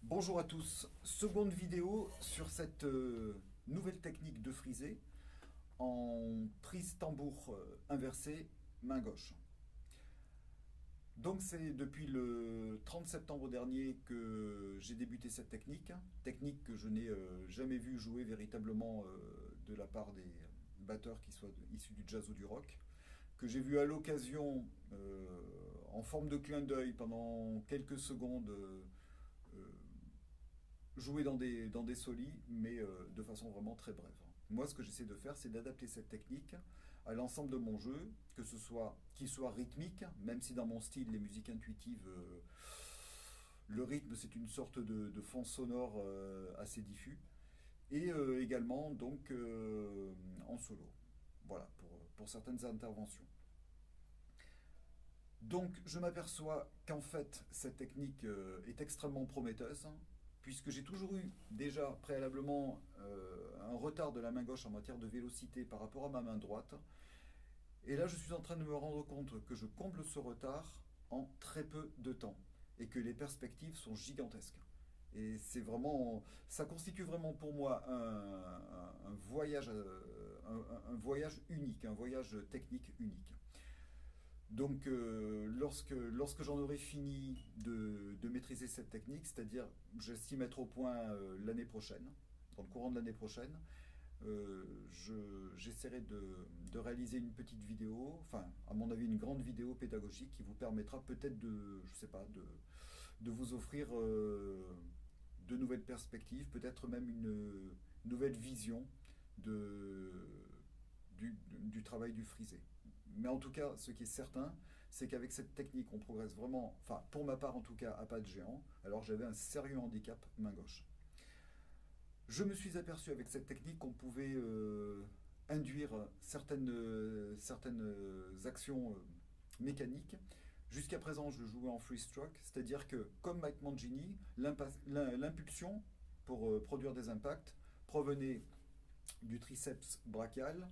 Bonjour à tous, seconde vidéo sur cette nouvelle technique de frisée en prise tambour inversée, main gauche. Donc c'est depuis le 30 septembre dernier que j'ai débuté cette technique que je n'ai jamais vue jouer véritablement de la part des batteurs qui soient issus du jazz ou du rock, que j'ai vu à l'occasion en forme de clin d'œil pendant quelques secondes euh, jouer dans des solis, mais de façon vraiment très brève. Moi, ce que j'essaie de faire, c'est d'adapter cette technique à l'ensemble de mon jeu, que ce soit qu'il soit rythmique, même si dans mon style, les musiques intuitives, le rythme, c'est une sorte de fond sonore assez diffus, et également donc en solo. Voilà, pour certaines interventions. Donc je m'aperçois qu'en fait cette technique est extrêmement prometteuse, puisque j'ai toujours eu déjà préalablement un retard de la main gauche en matière de vélocité par rapport à ma main droite. Et là je suis en train de me rendre compte que je comble ce retard en très peu de temps et que les perspectives sont gigantesques. Et c'est vraiment, ça constitue vraiment pour moi un voyage, un voyage unique, un voyage technique unique. Donc, lorsque j'en aurai fini de maîtriser cette technique, c'est-à-dire j'estime être au point l'année prochaine, dans le courant de l'année prochaine, j'essaierai de réaliser une petite vidéo, enfin, à mon avis, une grande vidéo pédagogique qui vous permettra peut-être je sais pas, de vous offrir de nouvelles perspectives, peut-être même une nouvelle vision de, du travail du frisé. Mais en tout cas, ce qui est certain, c'est qu'avec cette technique, on progresse vraiment, enfin pour ma part en tout cas, à pas de géant. Alors j'avais un sérieux handicap main gauche. Je me suis aperçu avec cette technique qu'on pouvait induire certaines actions mécaniques. Jusqu'à présent, je jouais en free stroke, c'est-à-dire que, comme Mike Mangini, l'impulsion pour produire des impacts provenait du triceps brachial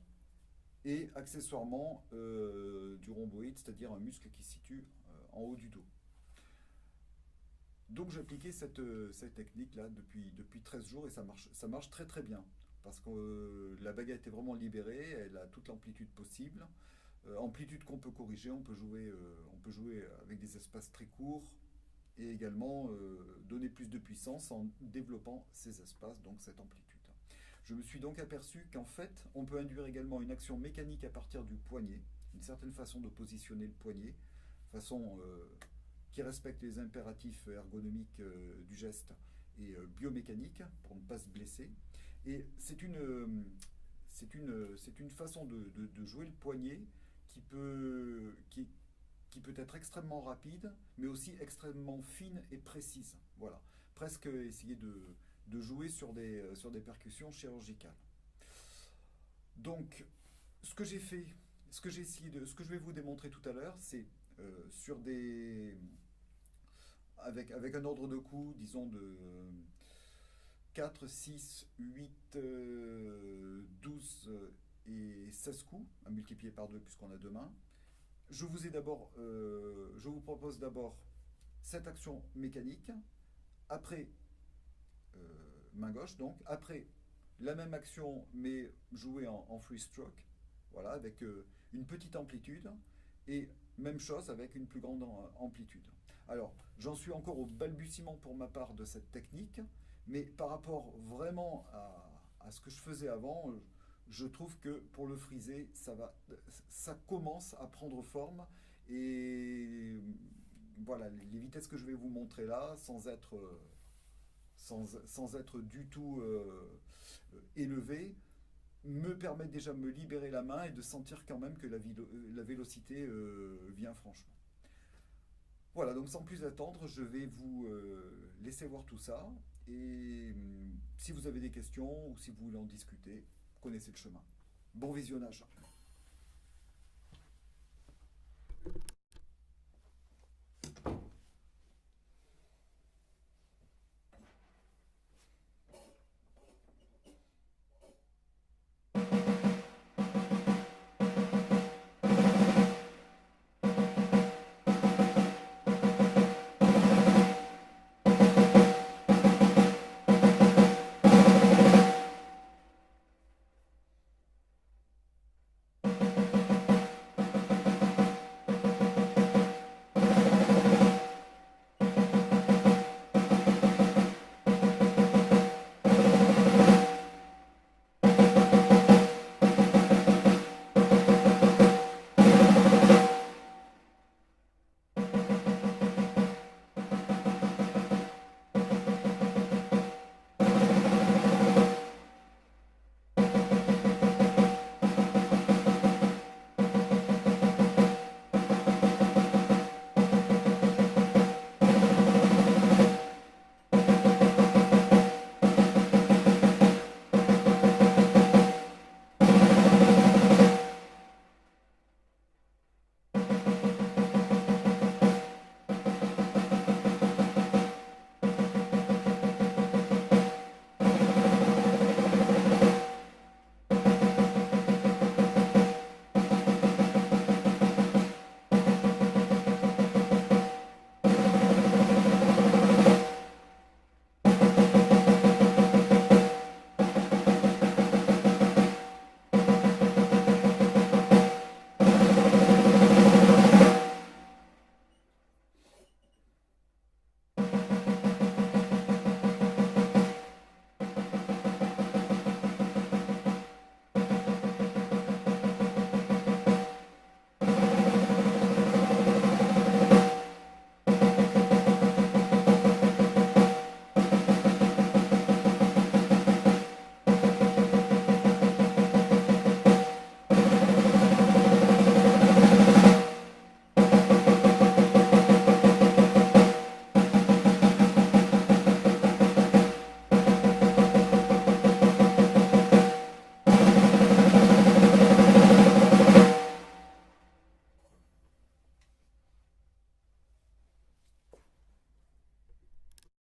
et accessoirement du rhomboïde, c'est-à-dire un muscle qui se situe en haut du dos. Donc j'ai appliqué cette technique-là depuis 13 jours et ça marche très très bien. Parce que la bague a été vraiment libérée, elle a toute l'amplitude possible. Amplitude qu'on peut corriger, on peut jouer avec des espaces très courts et également donner plus de puissance en développant ces espaces, donc cette amplitude. Je me suis donc aperçu qu'en fait, on peut induire également une action mécanique à partir du poignet, une certaine façon de positionner le poignet, façon qui respecte les impératifs ergonomiques du geste et biomécanique pour ne pas se blesser. Et c'est une façon de jouer le poignet qui peut être extrêmement rapide, mais aussi extrêmement fine et précise. Voilà, presque essayer de jouer sur des percussions chirurgicales. Donc, ce que j'ai fait, ce que je vais vous démontrer tout à l'heure, c'est sur des, avec un ordre de coups, disons de 4, 6, 8, 12 et 16 coups, à multiplier par 2 puisqu'on a deux mains. Je vous propose d'abord cette action mécanique, après euh, main gauche, donc après la même action mais jouée en free stroke, voilà, avec une petite amplitude et même chose avec une plus grande amplitude. Alors, j'en suis encore au balbutiement pour ma part de cette technique, mais par rapport vraiment à ce que je faisais avant, je trouve que pour le friser, ça commence à prendre forme et voilà, les vitesses que je vais vous montrer là, sans être du tout élevé, me permettent déjà de me libérer la main et de sentir quand même que la vélocité vient franchement. Voilà, donc sans plus attendre, je vais vous laisser voir tout ça. Et si vous avez des questions ou si vous voulez en discuter, connaissez le chemin. Bon visionnage.